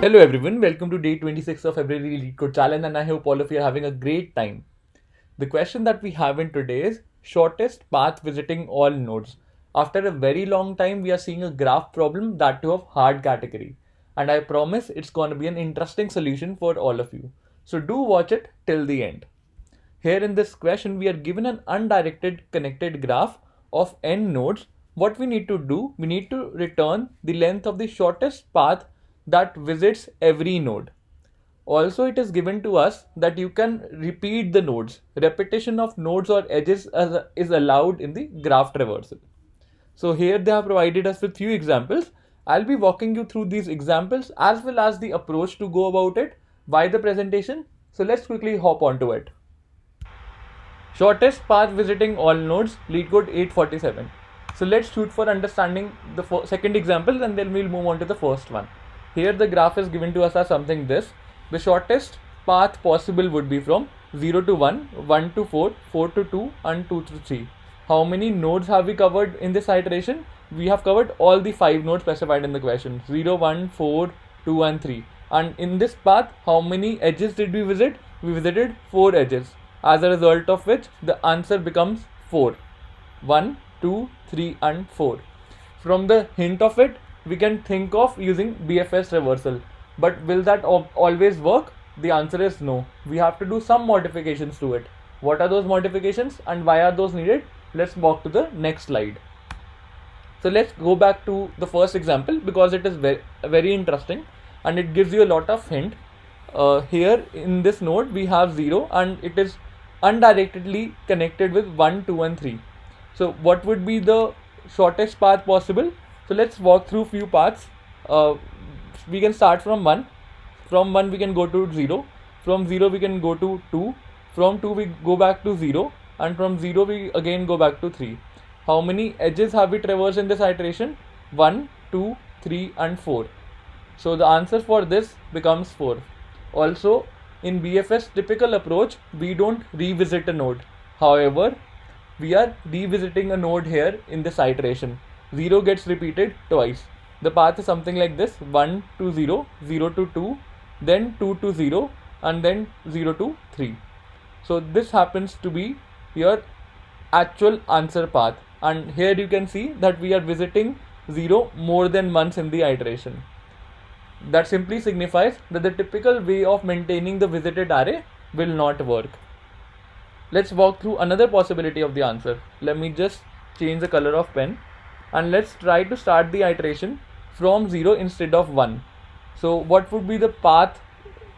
Hello everyone, welcome to day 26 of February Leetcode challenge, and I hope all of you are having a great time. The question that we have in today is shortest path visiting all nodes. After a very long time, we are seeing a graph problem, that too of hard category, and I promise it's going to be an interesting solution for all of you. So do watch it till the end. Here in this question, we are given an undirected connected graph of n nodes. What we need to do, we need to return the length of the shortest path that visits every node. Also, it is given to us that you can repeat the nodes. Repetition of nodes or edges is allowed in the graph traversal. So here they have provided us with few examples. I'll be walking you through these examples as well as the approach to go about it by the presentation. So let's quickly hop onto it. Shortest path visiting all nodes, Leetcode 847. So let's shoot for understanding the second example and then we'll move on to the first one. Here the graph is given to us as something this. The shortest path possible would be from 0 to 1, 1 to 4, 4 to 2 and 2 to 3. How many nodes have we covered in this iteration? We have covered all the 5 nodes specified in the question, 0, 1, 4, 2 and 3. And in this path, how many edges did we visit? We visited 4 edges, as a result of which the answer becomes 4. 1, 2, 3 and 4. From the hint of it, we can think of using BFS reversal. But will that always work? The answer is no. We have to do some modifications to it. What are those modifications and why are those needed? Let's walk to the next slide. So let's go back to the first example because it is very interesting and it gives you a lot of hint. Here in this node we have 0 and it is undirectedly connected with 1, 2 and 3. So what would be the shortest path possible? So let's walk through few paths. We can start from 1. From 1 we can go to 0. From 0 we can go to 2. From 2 we go back to 0. And from 0 we again go back to 3. How many edges have we traversed in this iteration? 1, 2, 3 and 4. So the answer for this becomes 4. Also, in BFS typical approach, we don't revisit a node. However, we are revisiting a node here in this iteration. 0 gets repeated twice. The path is something like this: 1 to 0, 0 to 2, then 2 to 0 and then 0 to 3. So this happens to be your actual answer path, and here you can see that we are visiting 0 more than once in the iteration. That simply signifies that the typical way of maintaining the visited array will not work. Let's walk through another possibility of the answer. Let me just change the color of pen and let's try to start the iteration from 0 instead of 1. So what would be the path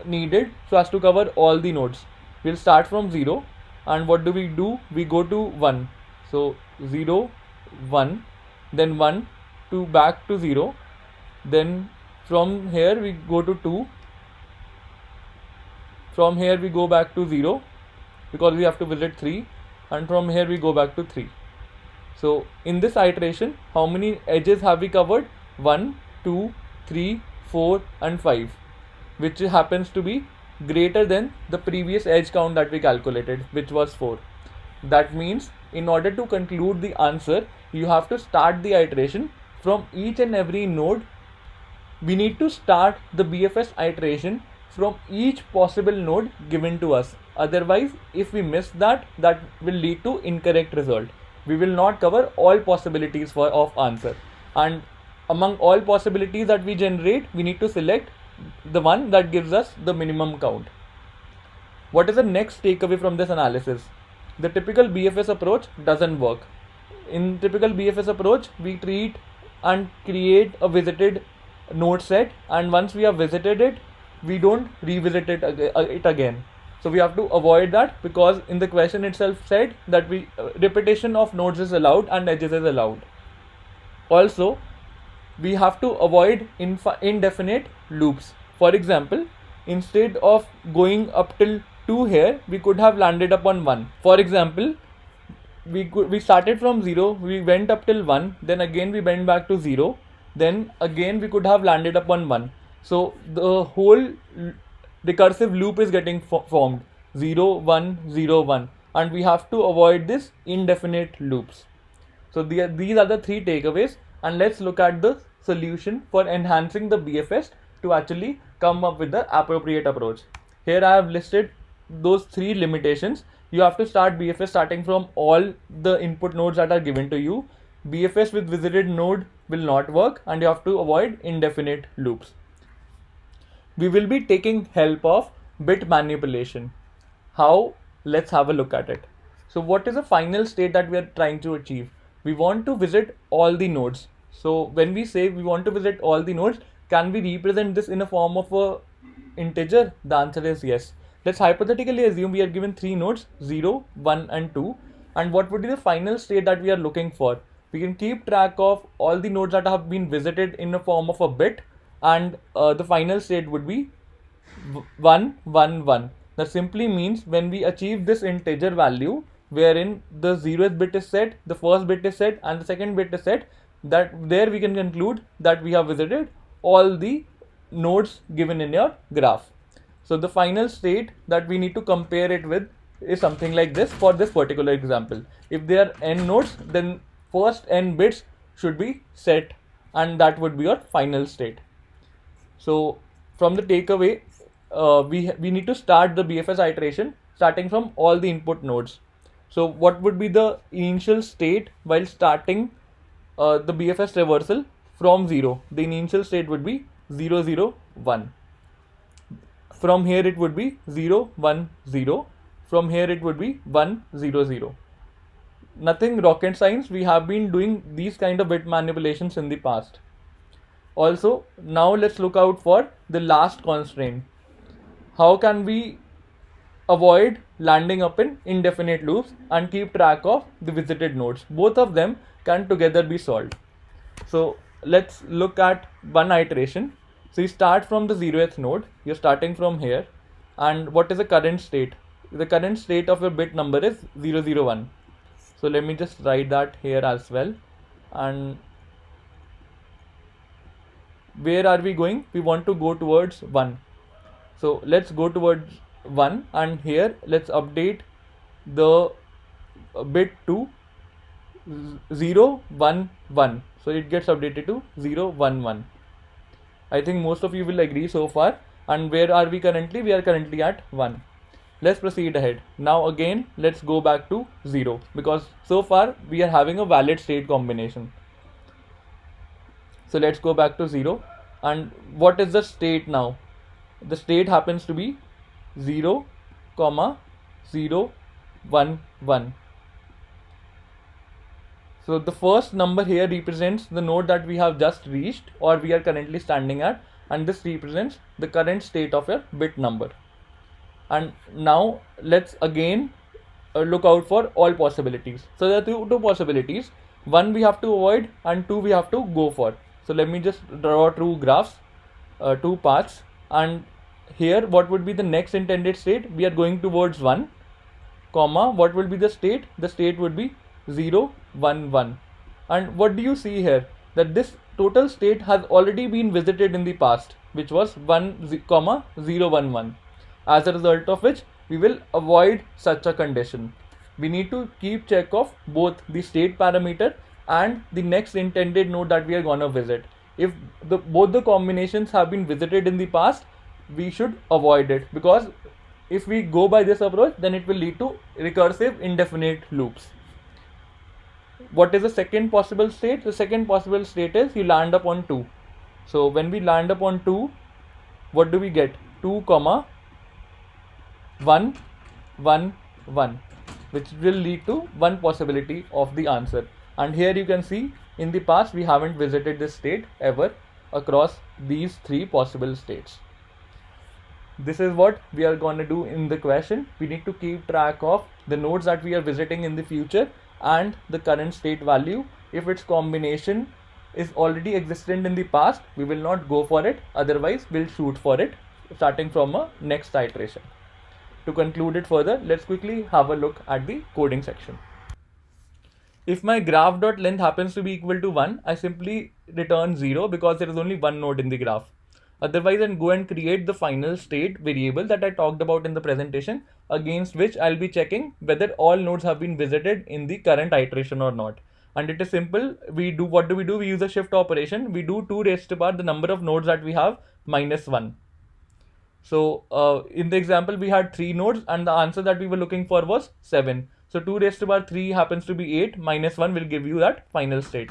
needed so as to cover all the nodes? We'll start from 0 and what do? We go to 1. So 0, 1, then 1 to back to 0, then from here we go to 2, from here we go back to 0 because we have to visit 3, and from here we go back to 3. So in this iteration, how many edges have we covered? 1, 2, 3, 4 and 5, which happens to be greater than the previous edge count that we calculated, which was 4. That means in order to conclude the answer, you have to start the iteration from each and every node. We need to start the BFS iteration from each possible node given to us. Otherwise, if we miss that will lead to incorrect result. We will not cover all possibilities of answer. And among all possibilities that we generate, we need to select the one that gives us the minimum count. What is the next takeaway from this analysis? The typical BFS approach doesn't work. In typical BFS approach, we treat and create a visited node set, and once we have visited it, we don't revisit it again. So we have to avoid that because in the question itself said that repetition of nodes is allowed and edges is allowed. Also, we have to avoid indefinite loops. For example, instead of going up till 2 here, we could have landed upon 1. For example, we started from 0, we went up till 1, then again we went back to 0, then again we could have landed upon 1. So the whole recursive loop is getting formed, 0, 1, 0, 1, and we have to avoid this indefinite loops. So these are the 3 takeaways, and let's look at the solution for enhancing the BFS to actually come up with the appropriate approach. Here I have listed those 3 limitations. You have to start BFS starting from all the input nodes that are given to you. BFS with visited node will not work, and you have to avoid indefinite loops. We will be taking help of bit manipulation. How? Let's have a look at it. So what is the final state that we are trying to achieve? We want to visit all the nodes. So when we say we want to visit all the nodes, can we represent this in a form of a integer? The answer is yes. Let's hypothetically assume we are given 3 nodes, 0, 1 and 2. And what would be the final state that we are looking for? We can keep track of all the nodes that have been visited in a form of a bit, and the final state would be 1, 1, 1. That simply means when we achieve this integer value, wherein the 0th bit is set, the first bit is set, and the second bit is set, that there we can conclude that we have visited all the nodes given in your graph. So the final state that we need to compare it with is something like this for this particular example. If there are n nodes, then first n bits should be set, and that would be your final state. So from the takeaway, we need to start the BFS iteration starting from all the input nodes. So what would be the initial state while starting the BFS reversal from 0? The initial state would be 0, 0, 1. From here it would be 0, 1, 0. From here it would be 1, 0, 0. Nothing rocket science. We have been doing these kind of bit manipulations in the past. Also, now let's look out for the last constraint. How can we avoid landing up in indefinite loops and keep track of the visited nodes? Both of them can together be solved. So let's look at one iteration. So you start from the 0th node, you're starting from here, and what is the current state? The current state of your bit number is 001. So let me just write that here as well. And where are we going? We want to go towards 1. So let's go towards 1, and here let's update the bit to 0, 1, 1. So it gets updated to 0, 1, 1. I think most of you will agree so far. And where are we currently? We are currently at 1. Let's proceed ahead. Now again, let's go back to 0, because so far we are having a valid state combination. So let's go back to 0. And what is the state now? The state happens to be 0, 0, 1, 1. So the first number here represents the node that we have just reached or we are currently standing at, and this represents the current state of your bit number. And now let's again look out for all possibilities. So there are two possibilities. One we have to avoid and 2 we have to go for. So let me just draw 2 graphs, 2 paths, and here what would be the next intended state? We are going towards 1, comma, what will be the state? The state would be 0, 1, 1. And what do you see here? That this total state has already been visited in the past, which was 1, 0, 1, 1. As a result of which, we will avoid such a condition. We need to keep check of both the state parameter and the next intended node that we are gonna visit. If both the combinations have been visited in the past, we should avoid it, because if we go by this approach, then it will lead to recursive indefinite loops. What is the second possible state? The second possible state is you land upon 2. So when we land upon 2, what do we get? 2, 1, 1, 1, which will lead to one possibility of the answer. And here you can see in the past we haven't visited this state ever across these 3 possible states. This is what we are going to do in the question. We need to keep track of the nodes that we are visiting in the future and the current state value. If its combination is already existent in the past, we will not go for it. Otherwise, we'll shoot for it starting from a next iteration. To conclude it further, let's quickly have a look at the coding section. If my graph.length happens to be equal to 1, I simply return 0 because there is only one node in the graph. Otherwise, I'll go and create the final state variable that I talked about in the presentation, against which I'll be checking whether all nodes have been visited in the current iteration or not. and it is simple. What do? We use a shift operation. We do 2 raised to the power the number of nodes that we have minus 1. So in the example, we had 3 nodes and the answer that we were looking for was 7. So 2 raised to power 3 happens to be 8, minus 1 will give you that final state.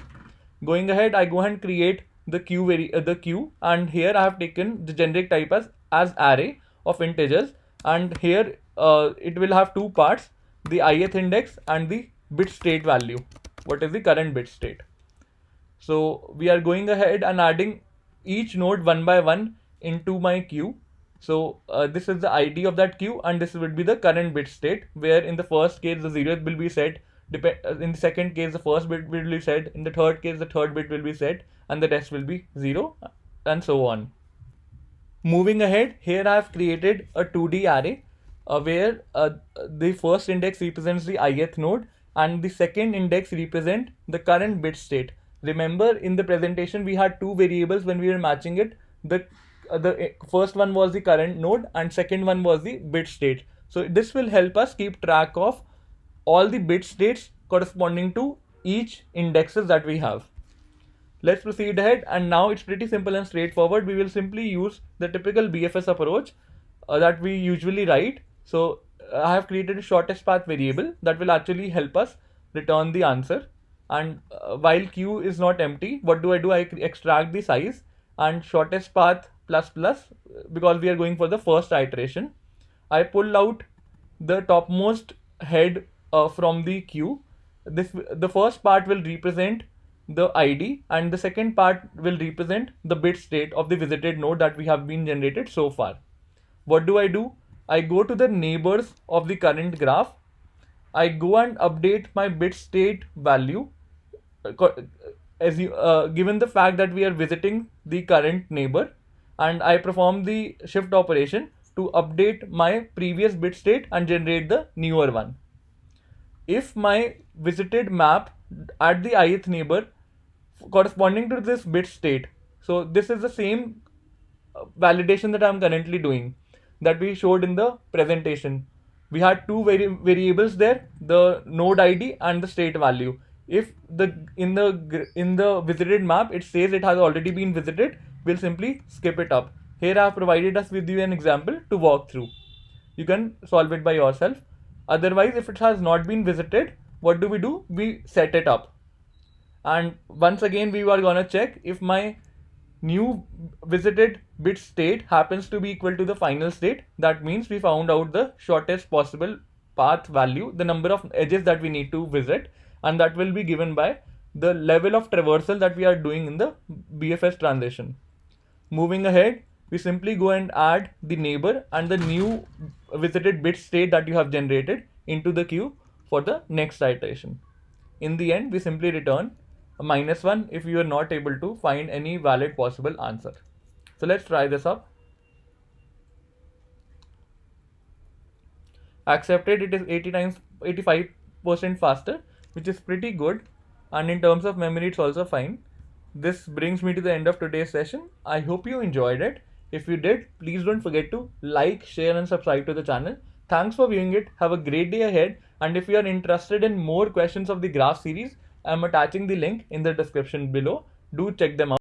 Going ahead, I go ahead and create the queue, and here I have taken the generic type as array of integers, and here it will have 2 parts, the ith index and the bit state value. What is the current bit state? So we are going ahead and adding each node one by one into my queue. So this is the ID of that queue, and this would be the current bit state, where in the first case the 0th will be set, in the second case the first bit will be set, in the third case the third bit will be set, and the rest will be 0, and so on. Moving ahead, here I have created a 2D array where the first index represents the ith node and the second index represent the current bit state. Remember, in the presentation we had 2 variables when we were matching it. The first one was the current node and second one was the bit state. So this will help us keep track of all the bit states corresponding to each indexes that we have. Let's proceed ahead, and now it's pretty simple and straightforward. We will simply use the typical BFS approach that we usually write. So I have created a shortest path variable that will actually help us return the answer. And while queue is not empty, what do? I extract the size and shortest path plus plus, because we are going for the first iteration. I pull out the topmost head from the queue. The first part will represent the ID and the second part will represent the bit state of the visited node that we have been generated so far. What do? I go to the neighbors of the current graph. I go and update my bit state value as given the fact that we are visiting the current neighbor, and I perform the shift operation to update my previous bit state and generate the newer one. If my visited map at the ith neighbor corresponding to this bit state, so this is the same validation that I'm currently doing that we showed in the presentation. We had 2 variables there, the node ID and the state value. If in the visited map it says it has already been visited, we'll simply skip it up. Here I have provided us with you an example to walk through. You can solve it by yourself. Otherwise, if it has not been visited, what do? We set it up. And once again we are gonna check if my new visited bit state happens to be equal to the final state. That means we found out the shortest possible path value, the number of edges that we need to visit, and that will be given by the level of traversal that we are doing in the BFS transition. Moving ahead, we simply go and add the neighbor and the new visited bit state that you have generated into the queue for the next iteration. In the end, we simply return a -1 if you are not able to find any valid possible answer. So let's try this up. Accepted, it is 85% faster, which is pretty good, and in terms of memory it's also fine. This brings me to the end of today's session. I hope you enjoyed it. If you did, please don't forget to like, share and subscribe to the channel. Thanks for viewing it. Have a great day ahead, and if you are interested in more questions of the graph series, I am attaching the link in the description below. Do check them out.